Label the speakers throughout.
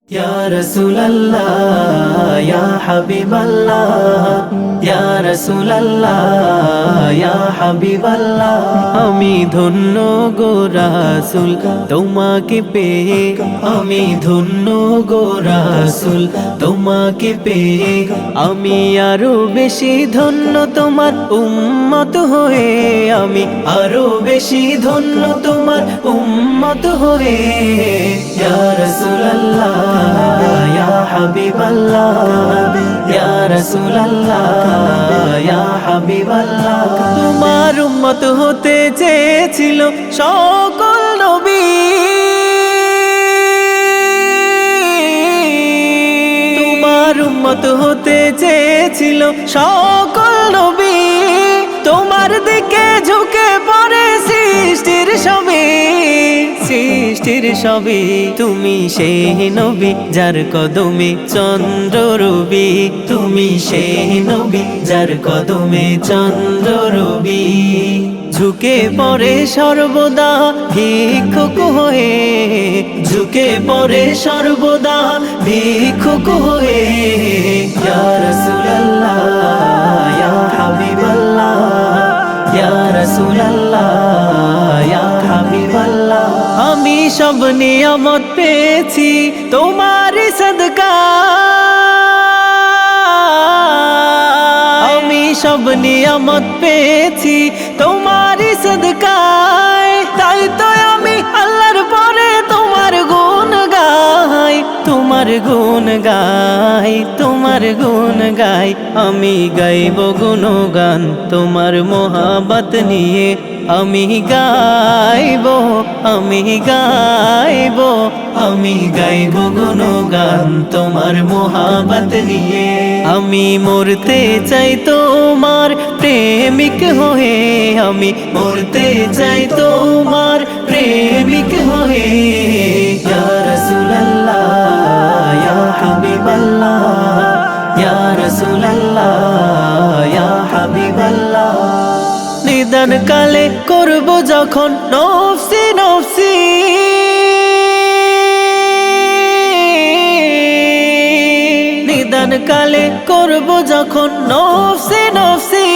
Speaker 1: ইয়া রাসূলুল্লাহ ইয়া হাবিবাল্লাহ ইয়া রাসূলুল্লাহ ইয়া হাবিবাল্লাহ আমি ধন্য গো রাসূল তোমাকে পেয়ে আমি ধন্য গো রাসূল তোমাকে পেয়ে আমি আরো বেশি ধন্য তোমার উম্মত হয়ে আমি আরো বেশি ধন্য তোমার উম্মত হয়ে ইয়া রাসূলুল্লাহ ইয়া হাবিবাল্লাহ ইয়া রাসূলুল্লাহ ইয়া হাবিবাল্লাহ তোমার উম্মত হতে চেয়েছিল সকল নবী তোমার উম্মত হতে চেয়েছিল সকল নবী তোমার দিকে ঝুঁকে পড়ে সৃষ্টির সবে তুমি সেই নবী যার কদমে চন্দ্র রবি তুমি সেই নবী যার কদমে চন্দ্র রবি ঝুঁকে পড়ে সর্বদা ভিক্ষুক হয়ে ঝুঁকে পড়ে সর্বদা ভিক্ষুক হয়ে ইয়া রাসূলুল্লাহ ইয়া হাবিবাল্লাহ ইয়া রাসূলুল্লাহ ইয়া হাবিবাল্লাহ আমি সব নিয়ামত পেয়েছি তোমারই সদকা আমি সব নিয়ামত পেয়েছি তোমারই সদকায় তাই তো আমি আল্লাহর পরে তোমার গুণ গাই তোমার গুণ গাই তোমার গুণ গাই আমি গাইব গুণগান তোমার মোহাব্বত নিয়ে আমি গাইব আমি গাইব আমি গাইব গুণগান তোমার মোহাব্বত নিয়ে আমি মরতে চাই তোমার প্রেমিক হয়ে আমি মরতে চাই তোমার প্রেমিক হয়ে ইয়া রাসূলুল্লাহ ইয়া হাবিবাল্লাহ ইয়া রাসূলুল্লাহ ইয়া হাবিবাল্লাহ নিদান কালে করব যখন নফসি নফসি নিদান কালে করব যখন নফসি নফসি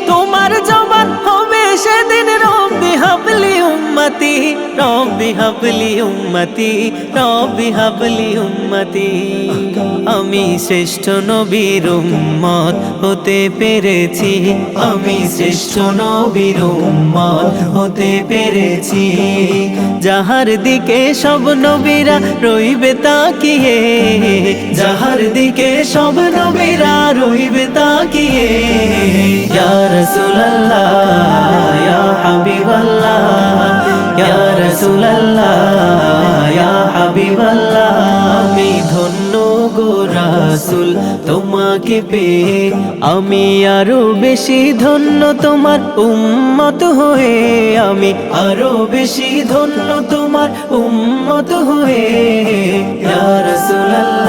Speaker 1: তোমার জবান হবে সেদিন রব্বি হাবলি উম্মতি রব্বি হাবলি উম্মতি রব্বি হাবলি উম্মতি আমি শ্রেষ্ঠ নবীর উম্মত হতে পেরেছি আমি শ্রেষ্ঠ নবীর উম্মত হতে পেরেছি যাহার দিকে সব নবীরা রইবে তাকিয়ে যাহার দিকে সব নবীরা রইবে তাকিয়ে ইয়া রাসূলুল্লাহ ইয়া হাবিবাল্লাহ ইয়া রাসূলুল্লাহ ইয়া হাবিবাল্লাহ আমি ধন্য গো রাসূল তোমাকে পেয়ে আমি আরো বেশি ধন্য তোমার উম্মত হয়ে আমি আরো বেশি ধন্য তোমার উম্মত হয়ে ইয়া রাসূলুল্লাহ